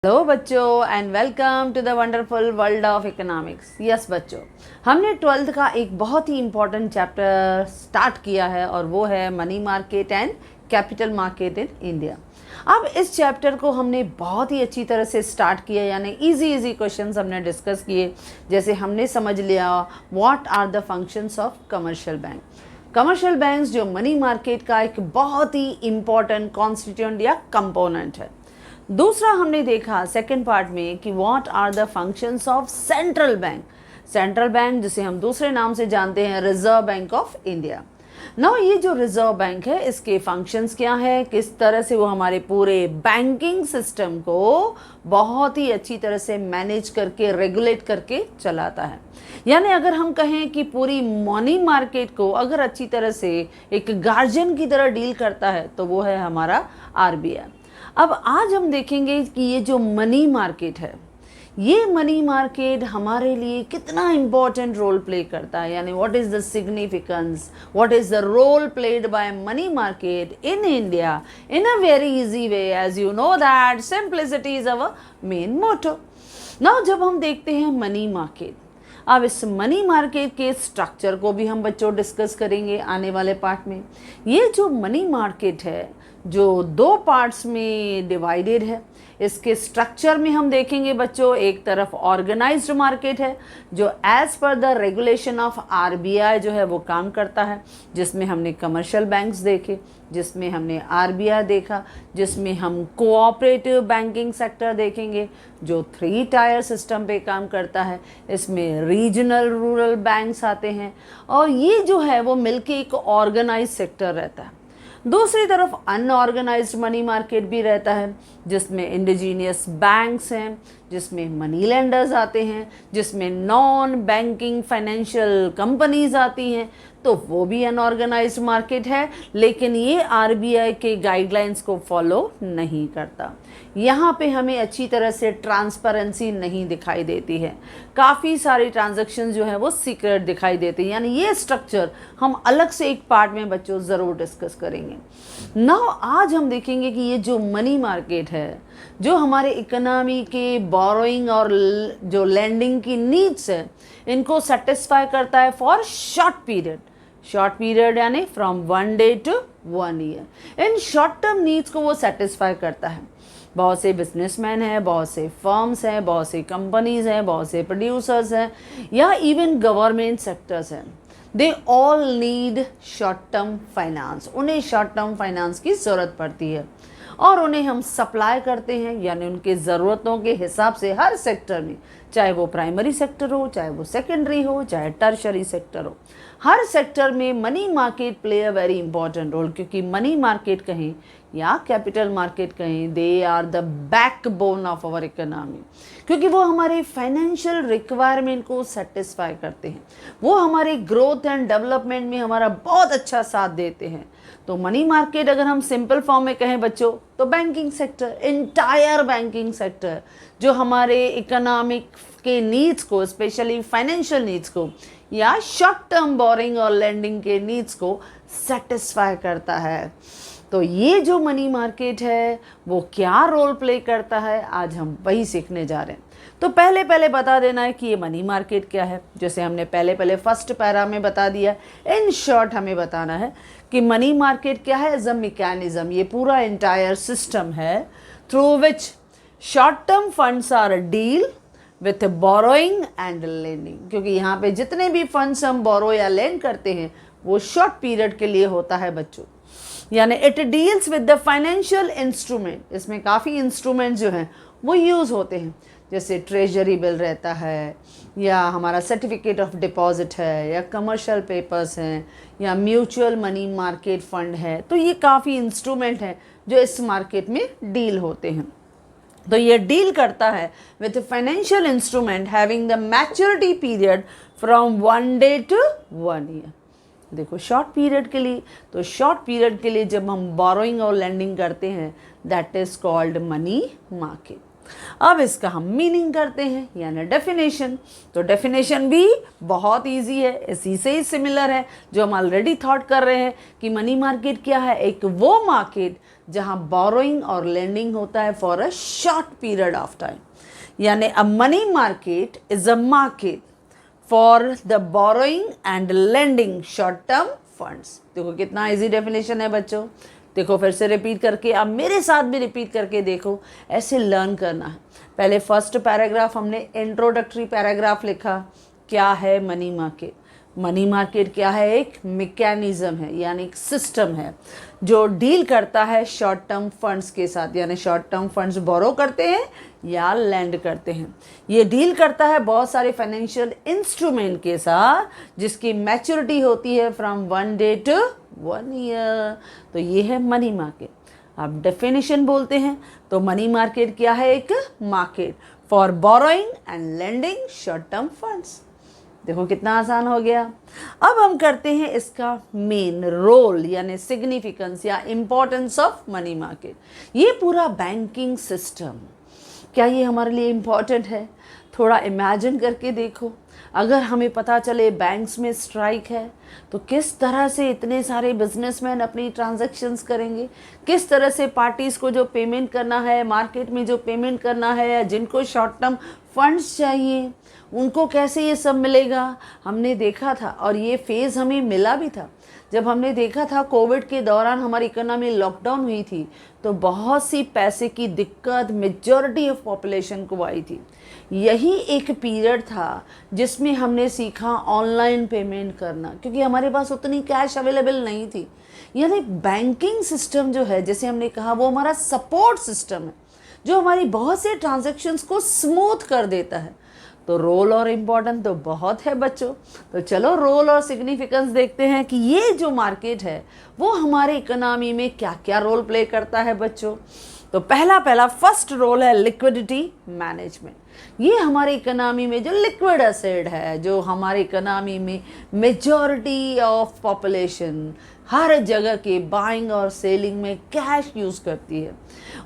Hello बच्चों and welcome to the wonderful world of economics. Yes बच्चों, हमने 12th का एक बहुत ही इम्पॉर्टेंट चैप्टर स्टार्ट किया है और वो है money market and capital market in India. अब इस चैप्टर को हमने बहुत ही अच्छी तरह से स्टार्ट किया, यानी इजी क्वेश्चंस हमने डिस्कस किए। जैसे हमने समझ लिया what are the functions of commercial bank. Commercial banks जो मनी मार्केट का एक बहुत ही इम्पॉर्टेंट कॉन्स्टिट्यूएंट या कंपोनेंट है। दूसरा हमने देखा सेकंड पार्ट में कि what are the functions of central bank. Central bank जिसे हम दूसरे नाम से जानते हैं reserve bank of India. Now ये जो रिजर्व बैंक है इसके फंक्शंस क्या है, किस तरह से वो हमारे पूरे बैंकिंग सिस्टम को बहुत ही अच्छी तरह से मैनेज करके रेगुलेट करके चलाता है। यानी अगर हम कहें कि पूरी मनी मार्केट को अगर अच्छी तरह से एक गार्जियन की तरह डील करता है तो वो है हमारा आरबीआई। अब आज हम देखेंगे कि ये जो मनी मार्केट है, ये मनी मार्केट हमारे लिए कितना इम्पोर्टेंट रोल प्ले करता है, यानी what is the significance, what is the role played by money market in India in a very easy way. As you know that simplicity is our main motto. Now जब हम देखते हैं money market, अब इस money market के structure को भी हम बच्चों डिस्कस करेंगे आने वाले पार्ट में। ये जो मनी मार्केट है जो दो पार्ट्स में डिवाइडेड है, इसके स्ट्रक्चर में हम देखेंगे बच्चों, एक तरफ ऑर्गेनाइज्ड मार्केट है जो as per the regulation of RBI जो है वो काम करता है, जिसमें हमने कमर्शियल बैंक्स देखे, जिसमें हमने आरबीआई देखा, जिसमें हम कोऑपरेटिव बैंकिंग सेक्टर देखेंगे जो 3 टायर सिस्टम पे काम करता है। इसमें रीजनल रूरल बैंक्स आते हैं और ये जो है वो मिलके एक ऑर्गेनाइज सेक्टर रहता है। दूसरी तरफ अनऑर्गेनाइज्ड मनी मार्केट भी रहता है जिसमें इंडिजीनियस बैंक्स हैं, जिसमें मनी लेंडर्स आते हैं, जिसमें नॉन बैंकिंग फाइनेंशियल कंपनीज आती हैं, तो वो भी अनऑर्गेनाइज्ड मार्केट है। लेकिन ये आरबीआई के गाइडलाइंस को फॉलो नहीं करता। यहाँ पे हमें अच्छी तरह से ट्रांसपेरेंसी नहीं दिखाई देती है, काफ़ी सारी ट्रांजैक्शंस जो है वो सीक्रेट दिखाई देती है। यानी ये स्ट्रक्चर हम अलग से एक पार्ट में बच्चों ज़रूर डिस्कस करेंगे। नाउ आज हम देखेंगे कि ये जो मनी मार्केट है जो हमारे इकोनॉमी के बोरोइंग और जो लैंडिंग की नीड्स है इनको सेटिस्फाई करता है फॉर शॉर्ट पीरियड यानी from 1 day to 1 year. In short term needs को वो सेटिस्फाई करता है। बहुत से बिजनेसमैन हैं, बहुत से फर्म्स हैं, बहुत से कंपनीज हैं, बहुत से प्रोड्यूसर्स हैं या इवन गवर्नमेंट सेक्टर्स हैं, they all need short term finance. उन्हें शॉर्ट टर्म फाइनेंस की ज़रूरत पड़ती है और उन्हें हम सप्लाई करते हैं, यानी उनके ज़रूरतों के हिसाब से हर सेक्टर में, चाहे वो प्राइमरी सेक्टर हो, चाहे वो सेकेंडरी हो, चाहे टर्शरी सेक्टर हो, हर सेक्टर में money market play a very important role. क्योंकि मनी मार्केट कहें या कैपिटल मार्केट कहें, they are the backbone of our economy, क्योंकि वो हमारे फाइनेंशियल रिक्वायरमेंट को सेटिस्फाई करते हैं, वो हमारे ग्रोथ एंड डेवलपमेंट में हमारा बहुत अच्छा साथ देते हैं। तो मनी मार्केट अगर हम सिंपल फॉर्म में कहें बच्चों तो banking sector, entire banking sector जो हमारे इकोनॉमिक के नीड्स को, स्पेशली फाइनेंशियल नीड्स को या शॉर्ट टर्म बोरिंग और लेंडिंग के नीड्स को सेटिस्फाई करता है। तो ये जो मनी मार्केट है वो क्या रोल प्ले करता है, आज हम वही सीखने जा रहे हैं। तो पहले बता देना है कि ये मनी मार्केट क्या है, जैसे हमने पहले फर्स्ट पैरा में बता दिया। इन शॉर्ट हमें बताना है कि मनी मार्केट क्या है। एज अ मैकेनिज्म, ये पूरा इंटायर सिस्टम है through which short term funds are deal with borrowing and lending. क्योंकि यहाँ पे जितने भी फंड्स हम बोरो या लेंड करते हैं वो शॉर्ट पीरियड के लिए होता है बच्चों। यानी it deals with the financial instrument. इसमें काफ़ी इंस्ट्रूमेंट जो हैं वो यूज़ होते हैं, जैसे ट्रेजरी बिल रहता है या हमारा सर्टिफिकेट ऑफ डिपॉजिट है या कमर्शियल पेपर्स हैं या म्यूचुअल मनी मार्केट फंड है। तो ये काफ़ी इंस्ट्रूमेंट हैं जो इस मार्केट में डील होते हैं। तो ये डील करता है with financial instrument having the maturity period from 1 day to 1 year. देखो शॉर्ट पीरियड के लिए, तो शॉर्ट पीरियड के लिए जब हम बोरोइंग और लेंडिंग करते हैं that is called money market. अब इसका हम मीनिंग करते हैं यानी डेफिनेशन। तो डेफिनेशन भी बहुत इजी है, इसी से ही सिमिलर है जो हम ऑलरेडी थॉट कर रहे हैं कि मनी मार्केट क्या है। एक वो मार्केट जहां बोरोइंग और लेंडिंग होता है for a short period of time, यानी a money market is a market for the borrowing and lending short term funds. देखो कितना इजी डेफिनेशन है बच्चों। देखो फिर से रिपीट करके, अब मेरे साथ भी रिपीट करके देखो, ऐसे लर्न करना है। पहले फर्स्ट पैराग्राफ हमने इंट्रोडक्टरी पैराग्राफ लिखा, क्या है मनी मार्केट। मनी मार्केट क्या है, एक मैकेनिज्म है यानी एक सिस्टम है जो डील करता है शॉर्ट टर्म फंड्स के साथ, यानी शॉर्ट टर्म फंड्स बोरो करते हैं या लैंड करते हैं। ये डील करता है बहुत सारे फाइनेंशियल इंस्ट्रूमेंट के साथ जिसकी मैच्योरिटी होती है फ्रॉम 1 डे टू 1 ईयर। तो ये है मनी मार्केट। अब डेफिनेशन बोलते हैं तो मनी मार्केट क्या है, एक market for borrowing and lending short term funds. देखो कितना आसान हो गया। अब हम करते हैं इसका मेन रोल यानी सिग्निफिकेंस या इम्पोर्टेंस ऑफ मनी मार्केट। ये पूरा बैंकिंग सिस्टम क्या ये हमारे लिए इम्पॉर्टेंट है? थोड़ा इमेजिन करके देखो, अगर हमें पता चले बैंक्स में स्ट्राइक है तो किस तरह से इतने सारे बिजनेसमैन अपनी ट्रांजैक्शंस करेंगे, किस तरह से पार्टीज़ को जो पेमेंट करना है, मार्केट में जो पेमेंट करना है, या जिनको शॉर्ट टर्म फंड्स चाहिए उनको कैसे ये सब मिलेगा। हमने देखा था और ये फेज़ हमें मिला भी था जब हमने देखा था कोविड के दौरान हमारी इकोनॉमी लॉकडाउन हुई थी तो बहुत सी पैसे की दिक्कत मेजॉरिटी ऑफ पॉपुलेशन को आई थी। यही एक पीरियड था जिसमें हमने सीखा ऑनलाइन पेमेंट करना, क्योंकि हमारे पास उतनी कैश अवेलेबल नहीं थी। यानी बैंकिंग सिस्टम जो है, जैसे हमने कहा, वो हमारा सपोर्ट सिस्टम है जो हमारी बहुत से ट्रांजैक्शंस को स्मूथ कर देता है। तो रोल और इम्पोर्टेंट तो बहुत है बच्चों। तो चलो रोल और सिग्निफिकेंस देखते हैं कि ये जो मार्केट है वो हमारे इकोनॉमी में क्या क्या रोल प्ले करता है बच्चों। तो पहला फर्स्ट रोल है लिक्विडिटी मैनेजमेंट। ये हमारी इकोनॉमी में जो लिक्विड एसेट है, जो हमारी इकोनॉमी में मेजॉरिटी ऑफ पॉपुलेशन हर जगह के बाइंग और सेलिंग में कैश यूज़ करती है,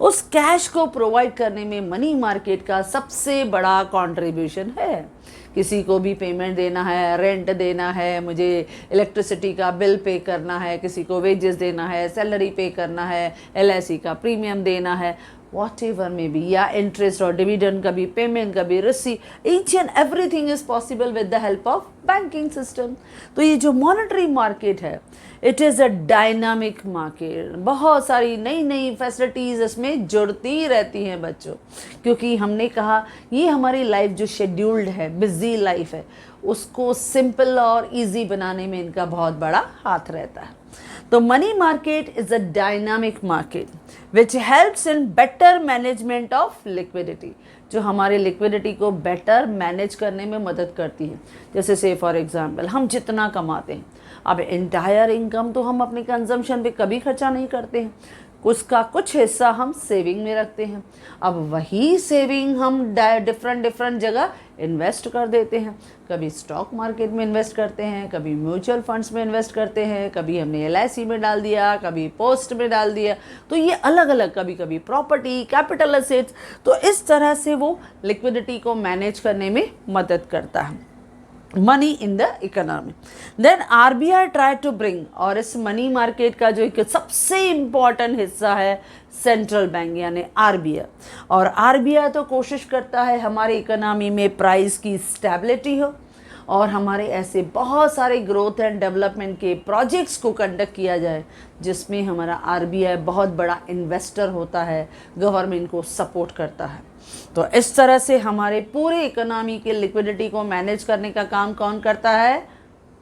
उस कैश को प्रोवाइड करने में मनी मार्केट का सबसे बड़ा कंट्रीब्यूशन है। किसी को भी पेमेंट देना है, रेंट देना है, मुझे इलेक्ट्रिसिटी का बिल पे करना है, किसी को वेजेस देना है, सैलरी पे करना है, LIC का प्रीमियम देना है, whatever may be, या इंटरेस्ट और डिविडेंड का भी पेमेंट का भी receive, each and everything is possible with the help of banking system. तो ये जो मॉनेटरी मार्केट है it is a dynamic market. बहुत सारी नई नई फैसिलिटीज़ इसमें जुड़ती रहती हैं बच्चों, क्योंकि हमने कहा ये हमारी लाइफ जो शेड्यूल्ड है, बिजी लाइफ है, उसको सिंपल और इजी बनाने में इनका बहुत बड़ा हाथ रहता है। तो money market is a dynamic market which helps in better management of liquidity, जो हमारे लिक्विडिटी को बेटर मैनेज करने में मदद करती है। जैसे से फॉर एग्जांपल हम जितना कमाते हैं, अब एंटायर इनकम तो हम अपने कंजम्पशन पे कभी खर्चा नहीं करते हैं, उसका कुछ हिस्सा हम सेविंग में रखते हैं। अब वही सेविंग हम डिफरेंट जगह इन्वेस्ट कर देते हैं। कभी स्टॉक मार्केट में इन्वेस्ट करते हैं, कभी म्यूचुअल फंड्स में इन्वेस्ट करते हैं, कभी हमने LIC में डाल दिया, कभी पोस्ट में डाल दिया। तो ये अलग अलग, कभी कभी प्रॉपर्टी, कैपिटल एसेट्स। तो इस तरह से वो लिक्विडिटी को मैनेज करने में मदद करता है money in the economy. Then RBI try to bring, और इस मनी मार्केट का जो एक सबसे इम्पॉर्टेंट हिस्सा है सेंट्रल बैंक यानी RBI, और RBI तो कोशिश करता है हमारी इकोनॉमी में प्राइस की स्टेबिलिटी हो और हमारे ऐसे बहुत सारे ग्रोथ एंड डेवलपमेंट के प्रोजेक्ट्स को कंडक्ट किया जाए जिसमें हमारा RBI बहुत बड़ा इन्वेस्टर होता है, गवर्नमेंट को सपोर्ट करता है। तो इस तरह से हमारे पूरे इकोनॉमी के लिक्विडिटी को मैनेज करने का काम कौन करता है?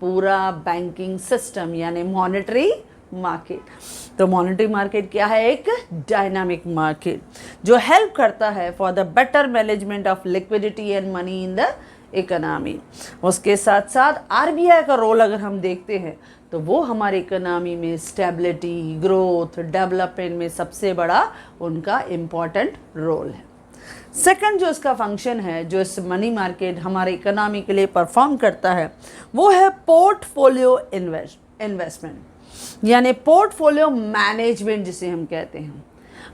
पूरा बैंकिंग सिस्टम यानी मॉनेटरी मार्केट। तो मॉनेटरी मार्केट क्या है? एक डायनामिक मार्केट जो हेल्प करता है for the better management of liquidity and money in the economy. उसके साथ साथ RBI का रोल अगर हम देखते हैं तो वो हमारे इकोनॉमी में स्टेबिलिटी, ग्रोथ, डेवलपमेंट में सबसे बड़ा उनका इम्पॉर्टेंट रोल है। सेकंड जो इसका फंक्शन है, जो इस मनी मार्केट हमारे इकोनॉमी के लिए परफॉर्म करता है, वो है पोर्टफोलियो इन्वेस्टमेंट यानी पोर्टफोलियो मैनेजमेंट जिसे हम कहते हैं।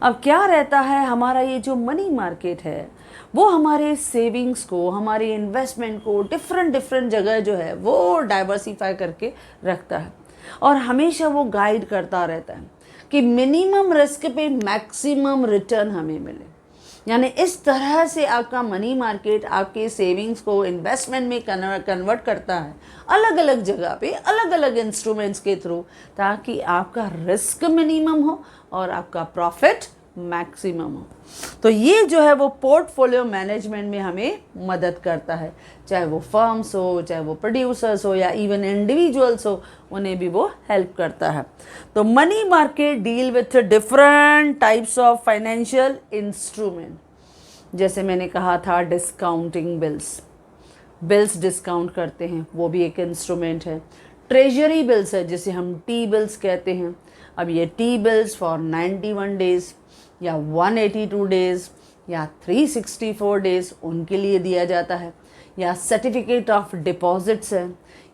अब क्या रहता है, हमारा ये जो मनी मार्केट है वो हमारे सेविंग्स को, हमारे इन्वेस्टमेंट को डिफरेंट डिफरेंट जगह जो है वो डाइवर्सिफाई करके रखता है, और हमेशा वो गाइड करता रहता है कि मिनिमम रिस्क पे मैक्सिमम रिटर्न हमें मिले। यानी इस तरह से आपका मनी मार्केट आपके सेविंग्स को इन्वेस्टमेंट में कन्वर्ट करता है अलग अलग जगह पे अलग अलग इंस्ट्रूमेंट्स के थ्रू, ताकि आपका रिस्क मिनिमम हो और आपका प्रॉफिट मैक्सिमम हो। तो ये जो है वो पोर्टफोलियो मैनेजमेंट में हमें मदद करता है, चाहे वो फर्म्स हो, चाहे वो प्रोड्यूसर्स हो, या इवन इंडिविजुअल्स हो, उन्हें भी वो हेल्प करता है। तो money market deal with different types of financial instrument. जैसे मैंने कहा था डिस्काउंटिंग बिल्स डिस्काउंट करते हैं, वो भी एक इंस्ट्रूमेंट है। ट्रेजरी बिल्स है जिसे हम टी बिल्स कहते हैं। अब ये टी बिल्स फॉर 91 डेज या 182 डेज या 364 डेज उनके लिए दिया जाता है। या सर्टिफिकेट ऑफ डिपॉजिट्स है,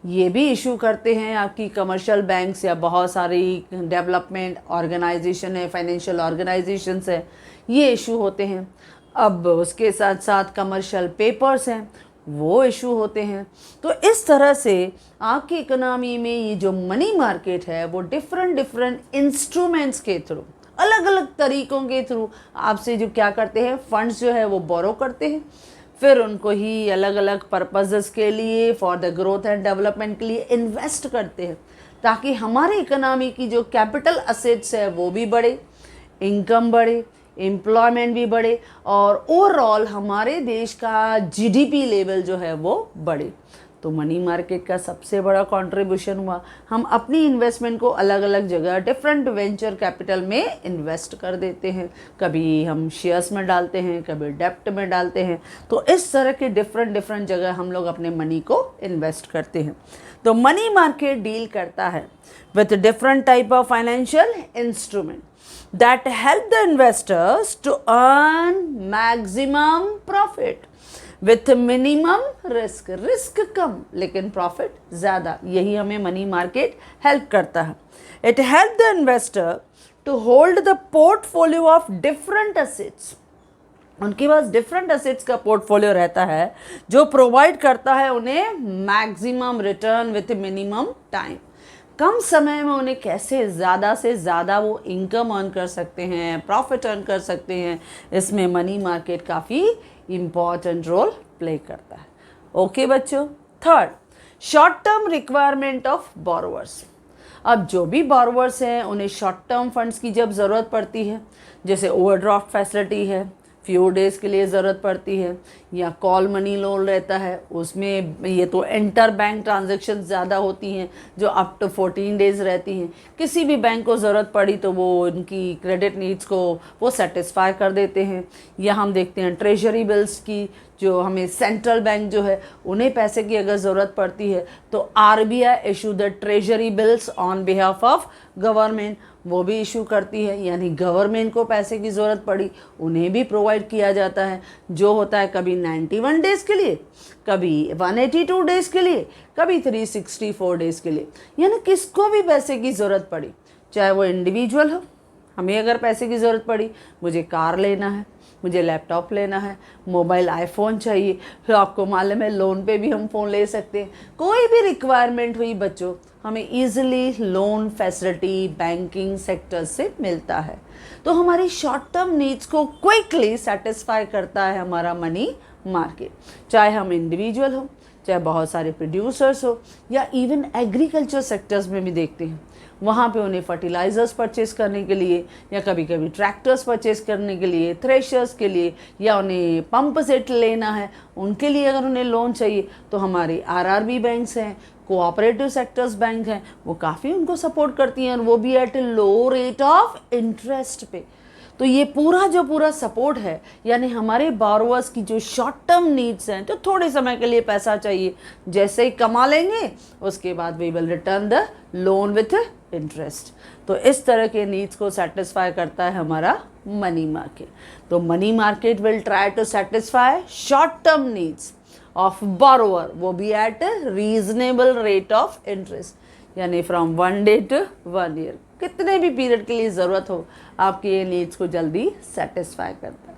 ये भी इशू करते हैं आपकी कमर्शियल बैंक्स या बहुत सारी डेवलपमेंट ऑर्गेनाइजेशन है, फाइनेंशियल ऑर्गेनाइजेशंस है, ये इशू होते हैं। अब उसके साथ साथ कमर्शियल पेपर्स हैं, वो इशू होते हैं। तो इस तरह से आपकी इकोनॉमी में ये जो मनी मार्केट है वो डिफरेंट इंस्ट्रूमेंट्स के थ्रू, अलग अलग तरीकों के थ्रू आपसे जो क्या करते हैं, फंड्स जो है वो बोरो करते हैं, फिर उनको ही अलग अलग पर्पसेस के लिए, for the growth and development के लिए इन्वेस्ट करते हैं, ताकि हमारी इकोनॉमी की जो कैपिटल असेट्स है वो भी बढ़े, इनकम बढ़े, एम्प्लॉयमेंट भी बढ़े, और ओवरऑल हमारे देश का जीडीपी लेवल जो है वो बढ़े। तो मनी मार्केट का सबसे बड़ा कंट्रीब्यूशन हुआ, हम अपनी इन्वेस्टमेंट को अलग अलग जगह डिफरेंट वेंचर कैपिटल में इन्वेस्ट कर देते हैं। कभी हम शेयर्स में डालते हैं, कभी डेप्ट में डालते हैं। तो इस तरह के डिफरेंट जगह हम लोग अपने मनी को इन्वेस्ट करते हैं। तो मनी मार्केट डील करता है with different type of financial instrument that help the investors to earn maximum profit with minimum risk कम लेकिन प्रॉफिट ज़्यादा। यही हमें मनी मार्केट हेल्प करता है। It help the investor to hold the portfolio of different assets। उनके पास different assets का portfolio रहता है जो प्रोवाइड करता है उन्हें maximum return with minimum time. कम समय में उन्हें कैसे ज़्यादा से ज़्यादा वो इनकम अर्न कर सकते हैं, प्रॉफिट अर्न कर सकते हैं, इसमें मनी मार्केट काफ़ी इम्पॉर्टेंट रोल प्ले करता है। ओके बच्चों, third, short term requirement of borrowers. अब जो भी बोरोवर्स हैं उन्हें शॉर्ट टर्म फंड्स की जब ज़रूरत पड़ती है, जैसे ओवरड्राफ्ट फैसिलिटी है, फ्यू डेज़ के लिए ज़रूरत पड़ती है, या कॉल मनी लोन रहता है, उसमें ये तो इंटर बैंक ट्रांजैक्शन ज़्यादा होती हैं जो अप टू 14 डेज़ रहती हैं। किसी भी बैंक को ज़रूरत पड़ी तो वो उनकी क्रेडिट नीड्स को वो सेटिस्फाई कर देते हैं। या हम देखते हैं ट्रेजरी बिल्स की, जो हमें सेंट्रल बैंक जो है उन्हें पैसे की अगर ज़रूरत पड़ती है तो RBI issue the treasury bills on behalf of government, वो भी इशू करती है। यानी गवर्नमेंट को पैसे की ज़रूरत पड़ी उन्हें भी प्रोवाइड किया जाता है, जो होता है कभी 91 डेज़ के लिए, कभी 182 डेज़ के लिए, कभी 364 डेज़ के लिए। यानी किसको भी पैसे की ज़रूरत पड़ी, चाहे वो इंडिविजुअल हो, हमें अगर पैसे की ज़रूरत पड़ी, मुझे कार लेना है, मुझे लैपटॉप लेना है, मोबाइल आईफोन चाहिए, फिर आपको मालूम है लोन पे भी हम फ़ोन ले सकते हैं। कोई भी रिक्वायरमेंट हुई बच्चों, हमें easily loan facility banking sector से मिलता है। तो हमारी शॉर्ट टर्म नीड्स को क्विकली सेटिस्फाई करता है हमारा मनी मार्केट। चाहे हम इंडिविजुअल हो, चाहे बहुत सारे प्रोड्यूसर्स हो, या इवन एग्रीकल्चर सेक्टर्स में भी देखते हैं, वहाँ पे उन्हें फर्टिलाइज़र्स परचेस करने के लिए, या कभी कभी ट्रैक्टर्स परचेस करने के लिए, थ्रेशर्स के लिए, या उन्हें पंप सेट लेना है, उनके लिए अगर उन्हें लोन चाहिए तो हमारी आरआरबी बैंक्स हैं, कोऑपरेटिव सेक्टर्स बैंक हैं, वो काफ़ी उनको सपोर्ट करती हैं, और वो भी at low rate of interest पे। तो ये पूरा सपोर्ट है, यानी हमारे बोरोवर्स की जो शॉर्ट टर्म नीड्स हैं, जो थोड़े समय के लिए पैसा चाहिए, जैसे ही कमा लेंगे उसके बाद we will return the loan with interest. तो इस तरह के नीड्स को सेटिस्फाई करता है हमारा मनी मार्केट। तो money market will try to satisfy short term needs of borrower, वो भी at reasonable rate of interest, यानी फ्रॉम 1 डे to 1 year। कितने भी पीरियड के लिए ज़रूरत हो, आपकी ये नीड्स को जल्दी सेटिस्फाई करता है।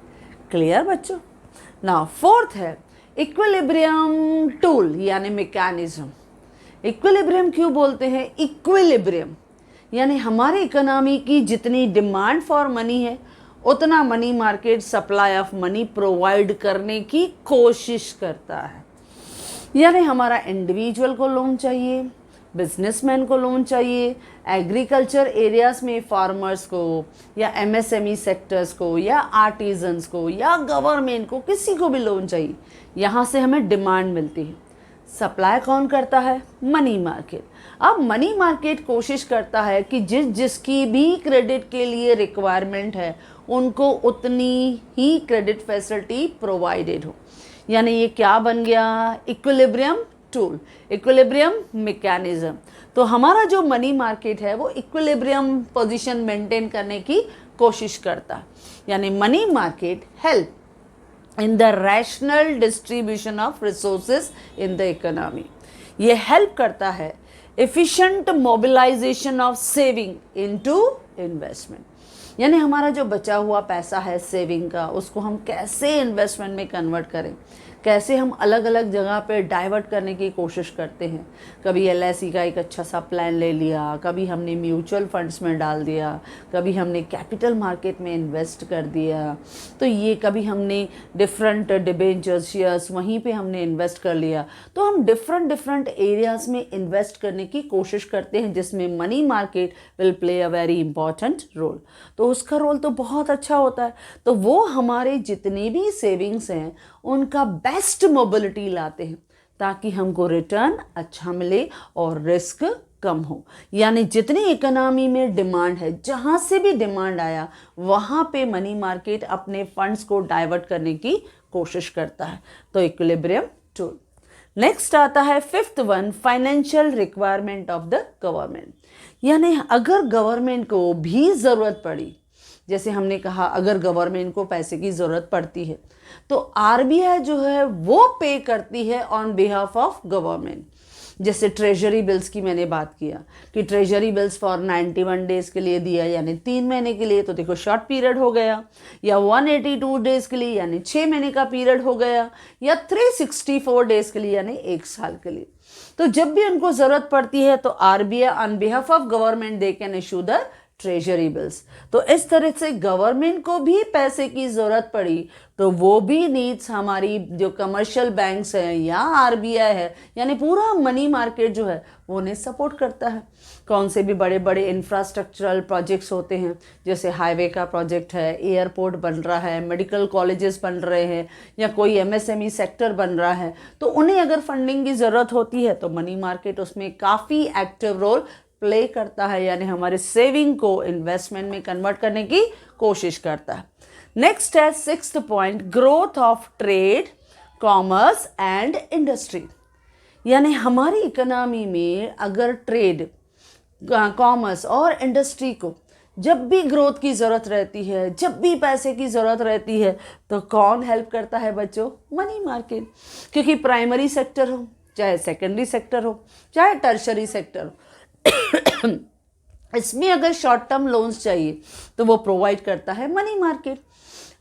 क्लियर बच्चों? नाउ फोर्थ है इक्विलिब्रियम टूल यानी मैकेनिज्म। इक्विलिब्रियम क्यों बोलते हैं? इक्विलिब्रियम यानी हमारी इकोनॉमी की जितनी डिमांड फॉर मनी है उतना money market supply of money provide करने की कोशिश करता है। यानी हमारा इंडिविजुअल को लोन चाहिए, बिजनेसमैन को लोन चाहिए, एग्रीकल्चर एरियाज में फार्मर्स को या एमएसएमई सेक्टर्स को या आर्टिजन्स को या गवर्नमेंट को, किसी को भी लोन चाहिए। यहाँ से हमें डिमांड मिलती है। सप्लाई कौन करता है? Money market. अब मनी मार्केट कोशिश करता है कि जिसकी भी क्रेडिट के लिए रिक्वायरमेंट है उनको उतनी ही क्रेडिट फैसिलिटी प्रोवाइडेड हो। यानी ये क्या बन गया? Equilibrium tool, equilibrium mechanism. तो हमारा जो मनी मार्केट है वो इक्विलिब्रियम पोजीशन मेंटेन करने की कोशिश करता है। यानी money market help in the rational distribution of resources in the economy। ये हेल्प करता है efficient mobilization of saving into investment। यानी हमारा जो बचा हुआ पैसा है सेविंग का, उसको हम कैसे इन्वेस्टमेंट में कन्वर्ट करें, कैसे हम अलग अलग जगह पे डाइवर्ट करने की कोशिश करते हैं। कभी LIC का एक अच्छा सा प्लान ले लिया, कभी हमने म्यूचुअल फंड्स में डाल दिया, कभी हमने कैपिटल मार्केट में इन्वेस्ट कर दिया, तो ये कभी हमने डिफरेंट डिबेंचर्स शेयर्स वहीं पे हमने इन्वेस्ट कर लिया। तो हम डिफरेंट एरियाज़ में इन्वेस्ट करने की कोशिश करते हैं जिसमें money market will play a very important role. तो उसका रोल तो बहुत अच्छा होता है। तो वो हमारे जितने भी सेविंग्स हैं उनका बेस्ट मोबिलिटी लाते हैं ताकि हमको रिटर्न अच्छा मिले और रिस्क कम हो। यानी जितनी इकोनॉमी में डिमांड है, जहाँ से भी डिमांड आया वहाँ पे मनी मार्केट अपने फंड्स को डाइवर्ट करने की कोशिश करता है। तो इक्विलिब्रियम टूल। नेक्स्ट आता है fifth one, financial requirement of the government. यानी अगर गवर्नमेंट को भी ज़रूरत पड़ी, जैसे हमने कहा अगर गवर्नमेंट को पैसे की ज़रूरत पड़ती है तो RBI जो है वो पे करती है ऑन बिहाफ ऑफ गवर्नमेंट। जैसे ट्रेजरी बिल्स की मैंने बात किया कि ट्रेजरी बिल्स फॉर 91 डेज़ के लिए दिया, यानी 3 महीने के लिए, तो देखो शॉर्ट पीरियड हो गया, या 182 डेज़ के लिए यानी 6 महीने का पीरियड हो गया, या 364 डेज़ के लिए यानी 1 साल के लिए। तो जब भी उनको ज़रूरत पड़ती है तो RBI on behalf of government they can issue the treasury bills. तो इस तरह से गवर्नमेंट को भी पैसे की ज़रूरत पड़ी तो वो भी नीड्स हमारी जो कमर्शियल बैंक्स हैं या RBI है, यानी पूरा मनी मार्केट जो है वो उन्हें सपोर्ट करता है। कौन से भी बड़े बड़े इंफ्रास्ट्रक्चरल प्रोजेक्ट्स होते हैं, जैसे हाईवे का प्रोजेक्ट है, एयरपोर्ट बन रहा है, मेडिकल कॉलेजेस बन रहे हैं, या कोई MSME सेक्टर बन रहा है, तो उन्हें अगर फंडिंग की ज़रूरत होती है तो मनी मार्केट उसमें काफ़ी एक्टिव रोल प्ले करता है। यानी हमारे सेविंग को इन्वेस्टमेंट में कन्वर्ट करने की कोशिश करता है। नेक्स्ट है sixth point, growth of trade, commerce and industry. यानी हमारी इकोनॉमी में अगर ट्रेड, कॉमर्स और इंडस्ट्री को जब भी ग्रोथ की ज़रूरत रहती है, जब भी पैसे की ज़रूरत रहती है, तो कौन हेल्प करता है बच्चों? Money market. क्योंकि प्राइमरी सेक्टर हो, चाहे सेकेंडरी सेक्टर हो, चाहे टर्शरी सेक्टर हो, इसमें अगर शॉर्ट टर्म लोन्स चाहिए तो वो प्रोवाइड करता है मनी मार्केट।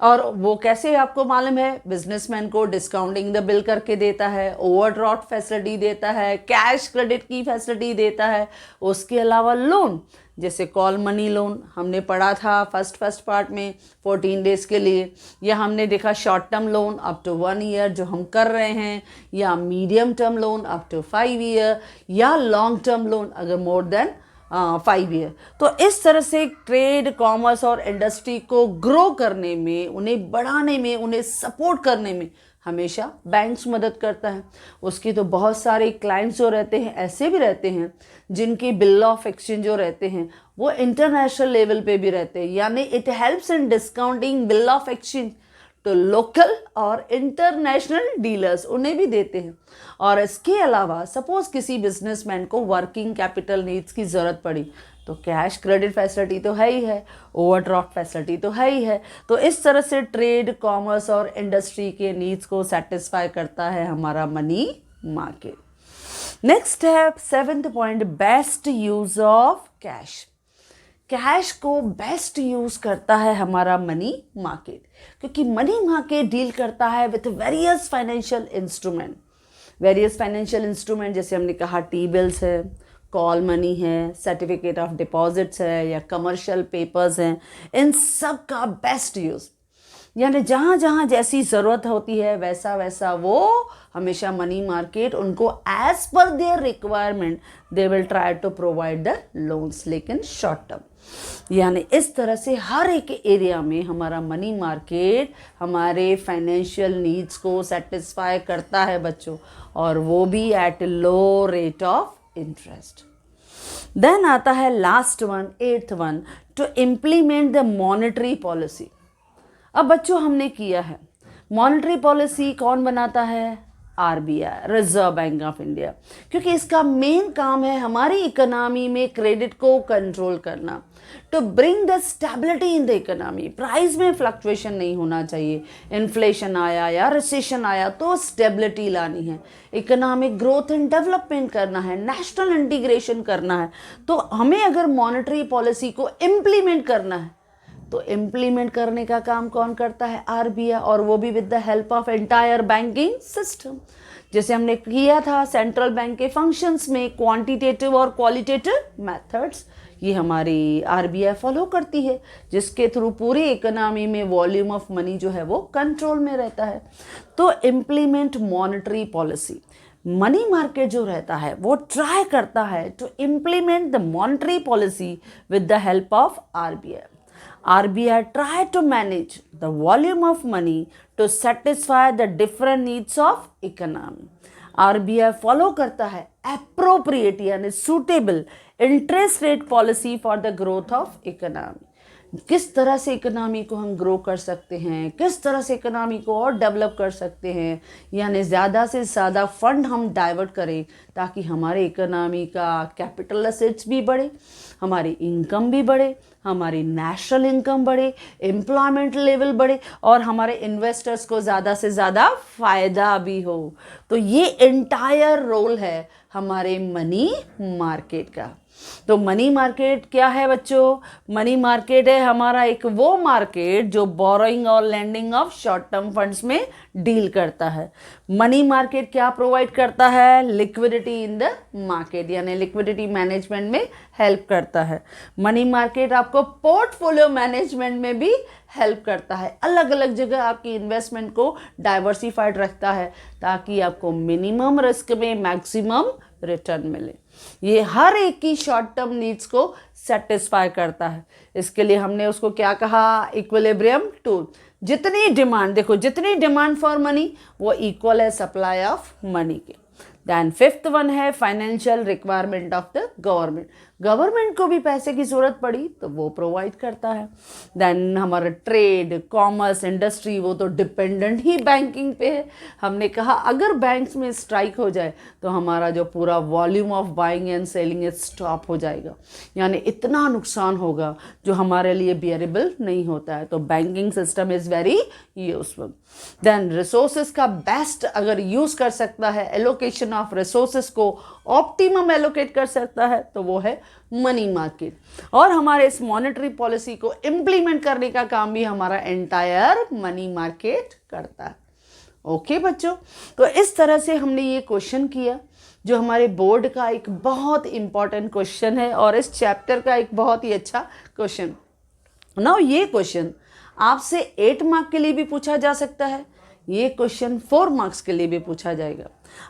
और वो कैसे आपको मालूम है? बिजनेसमैन को डिस्काउंटिंग द बिल करके देता है, ओवरड्राफ्ट फैसिलिटी देता है, कैश क्रेडिट की फैसिलिटी देता है। उसके अलावा लोन, जैसे कॉल मनी लोन हमने पढ़ा था फर्स्ट पार्ट में 14 डेज़ के लिए, या हमने देखा short term loan up to 1 year जो हम कर रहे हैं, या medium term loan up to 5 year, या लॉन्ग टर्म लोन अगर मोर देन 5 ईयर। तो इस तरह से ट्रेड, कॉमर्स और इंडस्ट्री को ग्रो करने में, उन्हें बढ़ाने में, उन्हें सपोर्ट करने में हमेशा बैंक्स मदद करता है। उसकी तो बहुत सारे क्लाइंट्स जो रहते हैं ऐसे भी रहते हैं जिनके बिल ऑफ एक्सचेंज जो रहते हैं वो इंटरनेशनल लेवल पे भी रहते हैं। यानी it helps in discounting bill of exchange तो लोकल और इंटरनेशनल डीलर्स उन्हें भी देते हैं। और इसके अलावा सपोज किसी बिजनेसमैन को वर्किंग कैपिटल नीड्स की ज़रूरत पड़ी तो कैश क्रेडिट फैसिलिटी तो है ही है, ओवरड्राफ्ट फैसिलिटी तो है ही है। तो इस तरह से ट्रेड, कॉमर्स और इंडस्ट्री के नीड्स को सेटिस्फाई करता है हमारा मनी मार्केट। नेक्स्ट है 7th point, best use of cash. Cash को बेस्ट यूज़ करता है हमारा मनी मार्केट, क्योंकि मनी मार्केट डील करता है विथ वेरियस फाइनेंशियल इंस्ट्रूमेंट। जैसे हमने कहा टी बिल्स है, कॉल मनी है, सर्टिफिकेट ऑफ डिपॉजिट्स है या कमर्शियल पेपर्स हैं, इन सब का बेस्ट यूज़, यानी जहाँ जहाँ जैसी ज़रूरत होती है वैसा वैसा वो हमेशा मनी मार्केट उनको as per their requirement they will try to provide the loans, लेकिन शॉर्ट टर्म। यानी इस तरह से हर एक एरिया में हमारा मनी मार्केट हमारे फाइनेंशियल नीड्स को सेटिस्फाई करता है बच्चों, और वो भी at low rate of interest. Then आता है last one, 8th one, to implement the monetary policy. अब बच्चों हमने किया है, मॉनेटरी पॉलिसी कौन बनाता है? RBI, reserve bank of India, क्योंकि इसका मेन काम है हमारी इकोनॉमी में क्रेडिट को कंट्रोल करना, to bring the stability in the economy. Price में फ्लक्चुएशन नहीं होना चाहिए, इन्फ्लेशन आया या रिसेशन आया तो स्टेबिलिटी लानी है, इकोनॉमिक ग्रोथ एंड डेवलपमेंट करना है, नेशनल इंटीग्रेशन करना है। तो हमें अगर मॉनेटरी पॉलिसी को इम्प्लीमेंट करना है तो इम्प्लीमेंट करने का काम कौन करता है? आरबीआई, और वो भी with the help of entire banking system. जैसे हमने किया था सेंट्रल बैंक के फंक्शंस में क्वांटिटेटिव और क्वालिटेटिव मेथड्स, ये हमारी आरबीआई फॉलो करती है, जिसके थ्रू पूरी इकोनॉमी में वॉल्यूम ऑफ मनी जो है वो कंट्रोल में रहता है। तो implement monetary policy, money market जो रहता है वो ट्राई करता है to implement the monetary policy with the help of RBI. RBI try to manage the volume of money to satisfy the different needs of economy. RBI follow करता है appropriate यानी suitable interest rate policy for the growth of economy. किस तरह से economy को हम grow कर सकते हैं, किस तरह से इकोनॉमी को और डेवलप कर सकते हैं, यानी ज़्यादा से ज़्यादा फंड हम डाइवर्ट करें ताकि हमारे इकोनॉमी का कैपिटल असेट्स भी बढ़े, हमारी इनकम भी बढ़े, हमारी नेशनल इनकम बढ़े, एम्प्लॉयमेंट लेवल बढ़े और हमारे इन्वेस्टर्स को ज़्यादा से ज़्यादा फ़ायदा भी हो। तो ये एंटायर रोल है हमारे मनी मार्केट का। तो मनी मार्केट क्या है बच्चों? मनी मार्केट है हमारा एक वो मार्केट जो बोरोइंग और lending of short term funds में डील करता है। मनी मार्केट क्या प्रोवाइड करता है? लिक्विडिटी इन द मार्केट, यानी लिक्विडिटी मैनेजमेंट में हेल्प करता है। मनी मार्केट आपको पोर्टफोलियो मैनेजमेंट में भी हेल्प करता है, अलग अलग जगह आपकी इन्वेस्टमेंट को डाइवर्सिफाइड रखता है ताकि आपको मिनिमम रिस्क में मैक्सिमम रिटर्न मिले। ये हर एक की शॉर्ट टर्म नीड्स को सेटिस्फाई करता है। इसके लिए हमने उसको क्या कहा? Equilibrium tool. जितनी डिमांड, देखो जितनी डिमांड फॉर मनी वो इक्वल है सप्लाई ऑफ मनी के। दैन 5th वन है financial requirement of the government. Government को भी पैसे की ज़रूरत पड़ी तो वो प्रोवाइड करता है। दैन हमारा ट्रेड, कॉमर्स, इंडस्ट्री वो तो डिपेंडेंट ही बैंकिंग पे है। हमने कहा अगर बैंक्स में स्ट्राइक हो जाए तो हमारा जो पूरा volume of buying and selling stop हो जाएगा, यानी इतना नुकसान होगा जो हमारे लिए बियरेबल नहीं होता है। तो banking system is very useful. Than resources का बेस्ट अगर यूज़ कर सकता है, एलोकेशन ऑफ रिसोर्सेज को ऑप्टिमम एलोकेट कर सकता है तो वो है मनी मार्केट। और हमारे इस मॉनेटरी पॉलिसी को इम्प्लीमेंट करने का काम भी हमारा एंटायर मनी मार्केट करता है। ओके बच्चों, तो इस तरह से हमने ये क्वेश्चन किया जो हमारे बोर्ड का एक बहुत इंपॉर्टेंट क्वेश्चन है और इस चैप्टर का एक बहुत ही अच्छा क्वेश्चन। नाउ ये क्वेश्चन आपसे 8 मार्क के लिए भी पूछा जा सकता है, ये क्वेश्चन 4 मार्क्स के लिए भी पूछा जाएगा।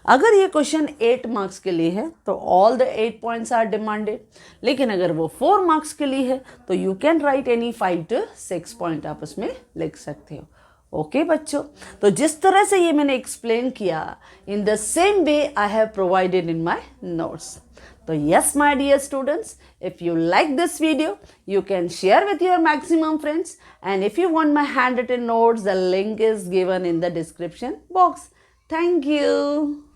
अगर ये क्वेश्चन 8 मार्क्स के लिए है तो all the 8 points are demanded, लेकिन अगर वो 4 मार्क्स के लिए है तो you can write any 5 to 6 point आप उसमें लिख सकते हो। ओके बच्चों, तो जिस तरह से ये मैंने एक्सप्लेन किया in the same way I have provided in my notes. तो yes my dear students, if you like this video you can share with your maximum friends, and if you want my handwritten notes the link is given in the description box. Thank you.